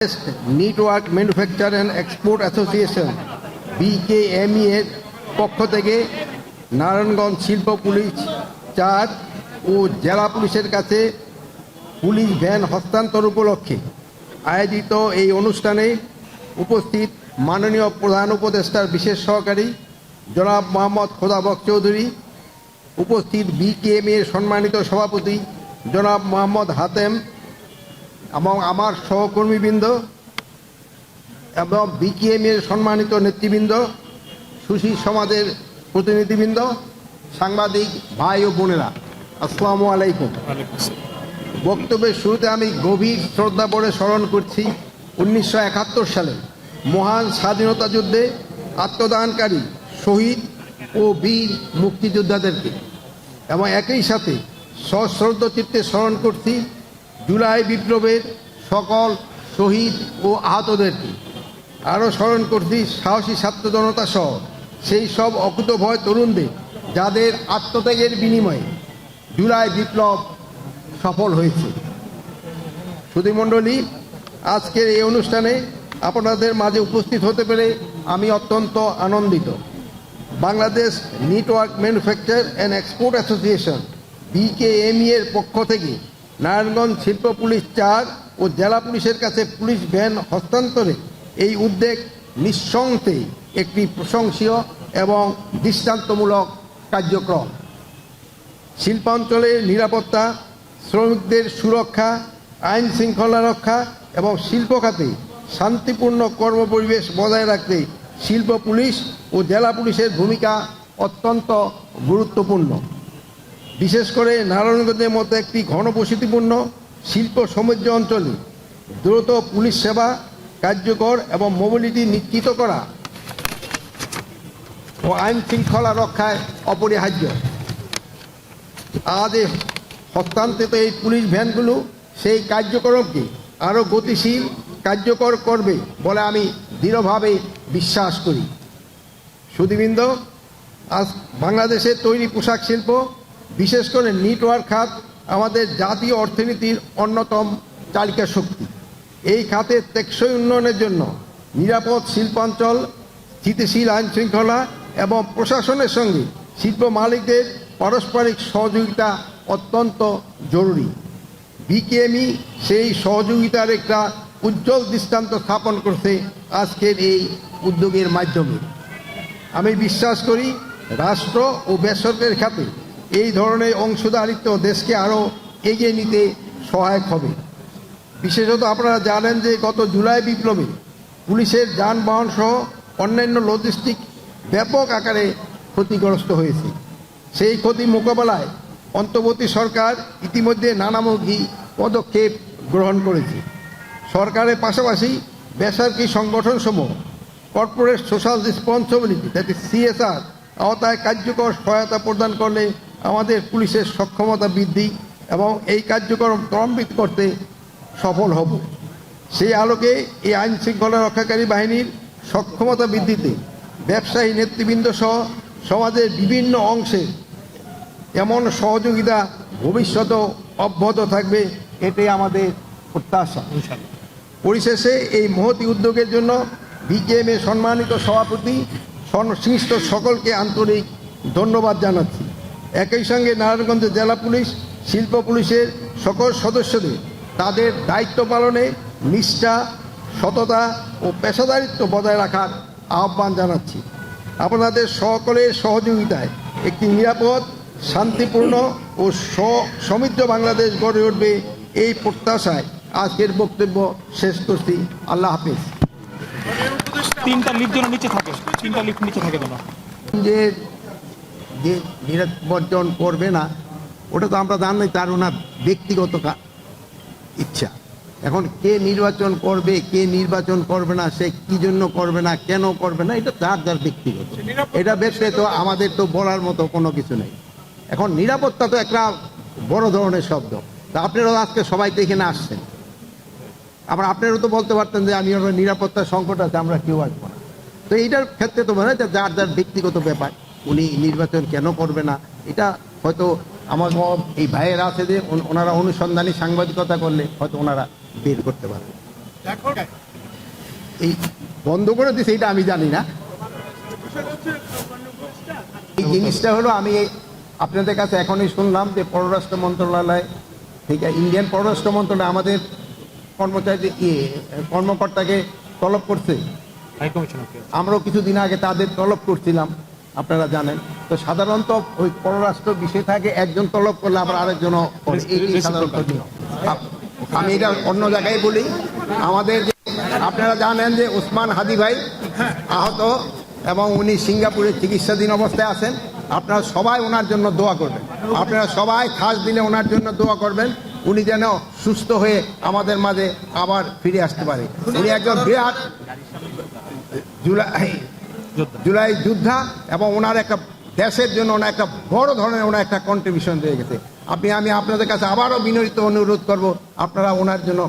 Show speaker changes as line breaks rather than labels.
Network manufacture and export association BKME এর পক্ষ থেকে নারায়ণগঞ্জ শিল্প পুলিশ 4 ও জেলা পুলিশের কাছে পুলিশ ভ্যান হস্তান্তর উপলক্ষে আয়োজিত এই অনুষ্ঠানে উপস্থিত মাননীয় প্রধান উপদেষ্টার বিশেষ সহকারী জনাব মোহাম্মদ খোদাবক চৌধুরী, উপস্থিত বিকেএমই এর সম্মানিত সভাপতি জনাব মোহাম্মদ হাতেম এবং আমার সহকর্মীবৃন্দ এবং বিকেএমই এর সম্মানিত নেতৃবৃন্দ, সুশীল সমাজের প্রতিনিধিবৃন্দ, সাংবাদিক ভাই ও বোনেরা, আসসালামু আলাইকুম। বক্তব্যের শুরুতে আমি গভীর শ্রদ্ধা ভরে স্মরণ করছি 1971 সালে মহান স্বাধীনতা যুদ্ধে আত্মদানকারী শহীদ ও বীর মুক্তিযোদ্ধাদেরকে এবং একই সাথে সশ্রদ্ধ চিত্তে স্মরণ করছি জুলাই বিপ্লবের সকল শহীদ ও আহতদেরকে। আরও স্মরণ করছি সাহসী ছাত্র জনতা সহ সেই সব অকুতভয় তরুণদের যাদের আত্মত্যাগের বিনিময়ে জুলাই বিপ্লব সফল হয়েছে। সুধীমণ্ডলী, আজকের এই অনুষ্ঠানে আপনাদের মাঝে উপস্থিত হতে পেরে আমি অত্যন্ত আনন্দিত। Bangladesh knitwear manufacture and export association BKME এর পক্ষ থেকে নারায়ণগঞ্জ শিল্প পুলিশ 4 ও জেলা পুলিশের কাছে পুলিশ ভ্যান হস্তান্তরে এই উদ্যোগ নিঃসন্দেহে একটি প্রশংসনীয় এবং দৃষ্টান্তমূলক কার্যক্রম। শিল্পাঞ্চলের নিরাপত্তা, শ্রমিকদের সুরক্ষা, আইন শৃঙ্খলা রক্ষা এবং শিল্প খাতে শান্তিপূর্ণ কর্মপরিবেশ বজায় রাখতে শিল্প পুলিশ ও জেলা পুলিশের ভূমিকা অত্যন্ত গুরুত্বপূর্ণ। বিশেষ করে নারায়ণগঞ্জের মতো একটি ঘনবসতিপূর্ণ শিল্প সমৃদ্ধ অঞ্চলে দ্রুত পুলিশ সেবা কার্যকর এবং মোবিলিটি নিশ্চিত করা ও আইন শৃঙ্খলা রক্ষায় অপরিহার্য। আজ হস্তান্তরিত এই পুলিশ ভ্যানগুলো সেই কার্যক্রমকে আরও গতিশীল কার্যকর করবে বলে আমি দৃঢ়ভাবে বিশ্বাস করি। সুধীবৃন্দ, আজ বাংলাদেশের তৈরি পোশাক শিল্প, বিশেষ করে নেটওয়ার্ক খাত আমাদের জাতীয় অর্থনীতির অন্যতম চালিকা শক্তি। এই খাতের টেকসই উন্নয়নের জন্য নিরাপদ শিল্পাঞ্চল, স্থিতিশীল আইন শৃঙ্খলা এবং প্রশাসনের সঙ্গে শিল্প মালিকদের পারস্পরিক সহযোগিতা অত্যন্ত জরুরি। বিকেএমই সেই সহযোগিতার একটা উজ্জ্বল দৃষ্টান্ত স্থাপন করছে আজকের এই উদ্যোগের মাধ্যমে। আমি বিশ্বাস করি রাষ্ট্র ও বেসরকারি খাতে এই ধরনের অংশীদারিত্ব দেশকে আরও এগিয়ে নিতে সহায়ক হবে। বিশেষত আপনারা জানেন যে গত জুলাই বিপ্লবে পুলিশের যানবাহন সহ অন্যান্য লজিস্টিক ব্যাপক আকারে ক্ষতিগ্রস্ত হয়েছে। সেই ক্ষতি মোকাবেলায় অন্তর্বর্তী সরকার ইতিমধ্যে নানামুখী পদক্ষেপ গ্রহণ করেছে। সরকারের পাশাপাশি বেসরকারি সংগঠনসমূহ কর্পোরেট সোশ্যাল রেসপন্সিবিলিটি CSR আওতায় কার্যকর সহায়তা প্রদান করলে আমাদের পুলিশের সক্ষমতা বৃদ্ধি এবং এই কার্যক্রম ত্বরান্বিত করতে সফল হব। সেই আলোকে এই আইন শৃঙ্খলা রক্ষাকারী বাহিনীর সক্ষমতা বৃদ্ধিতে ব্যবসায়ী নেতৃবৃন্দ সহ সমাজের বিভিন্ন অংশে এমন সহযোগিতা ভবিষ্যতেও অব্যাহত থাকবে, এটাই আমাদের প্রত্যাশা। পরিশেষে এই মহতি উদ্যোগের জন্য বিকেএমই এর সম্মানিত সভাপতি সংশ্লিষ্ট সকলকে আন্তরিক ধন্যবাদ জানাচ্ছি। একই সঙ্গে নারায়ণগঞ্জ জেলা পুলিশ, শিল্প পুলিশের সকল সদস্যদের তাদের দায়িত্ব পালনে নিষ্ঠা, সততা ও পেশাদারিত্ব বজায় রাখার আহ্বান জানাচ্ছি। আপনাদের সকলের সহযোগিতায় একটি নিরাপদ, শান্তিপূর্ণ ও সমৃদ্ধ বাংলাদেশ গড়ে উঠবে, এই প্রত্যাশায় আজকের বক্তব্য শেষ করছি। আল্লাহ হাফেজ।
3টা লিফট যেন নিচে থাকে, 3টা লিফট নিচে থাকে যেন।
যে নির্বাচন করবে না ওটা তো আমরা জানি, তার ওনার ব্যক্তিগত ইচ্ছা। এখন কে নির্বাচন করবে, কে নির্বাচন করবে না, সে কি জন্য করবে না, কেন করবে না, এটা যার যার ব্যক্তিগত। এটা ব্যক্তি তো আমাদের তো বলার মতো কোনো কিছু নেই। এখন নিরাপত্তা তো একটা বড় ধরনের শব্দ। তা আপনারাও আজকে সবাই তো এখানে আসছেন, আবার আপনারাও তো বলতে পারতেন যে আমি নিরাপত্তার সংকট আছে, আমরা কেউ আসবো না। তো এইটার ক্ষেত্রে তো মনে হয় যার যার ব্যক্তিগত ব্যাপার, উনি নির্বাচন কেন করবে না, এটা হয়তো আমার এই ভাইয়েরা আছে যে ওনারা অনুসন্ধানী সাংবাদিকতা করলে হয়তো ওনারা বের করতে পারবে। এই বন্ধ করে দিছে এটা আমি জানি না। এই জিনিসটা হলো আমি আপনাদের কাছে এখনই শুনলাম যে পররাষ্ট্র মন্ত্রণালয় ঠিক আছে, ইন্ডিয়ান পররাষ্ট্র মন্ত্রণালয় আমাদের কর্মচারী কর্মকর্তাকে তলব করছে।
হাই কমিশনারকে
আমরাও কিছুদিন আগে তাদের তলব করছিলাম, আপনারা জানেন। তো সাধারণত ওই পররাষ্ট্র বিষয় থাকে একজন তলব করলে আবার আরেকজনও করে। এই সাধারণত নিয়ম। আমি এটা অন্য জায়গায় বলি, আমাদের যে আপনারা জানেন যে ওসমান হাদি ভাই আহত এবং উনি সিঙ্গাপুরে চিকিৎসাধীন অবস্থায় আছেন। আপনারা সবাই ওনার জন্য দোয়া করবেন, আপনারা সবাই খাস দিলে ওনার জন্য দোয়া করবেন, উনি যেন সুস্থ হয়ে আমাদের মাঝে আবার ফিরে আসতে পারে। উনি একজন বিরাট জুলাই যোদ্ধা এবং ওনার একটা দেশের জন্য ওনার একটা বড় ধরনের ওনার একটা কন্ট্রিবিউশন দিয়ে গেছে। আমি আপনাদের কাছে আবারও বিনীত অনুরোধ করব, আপনারা ওনার জন্য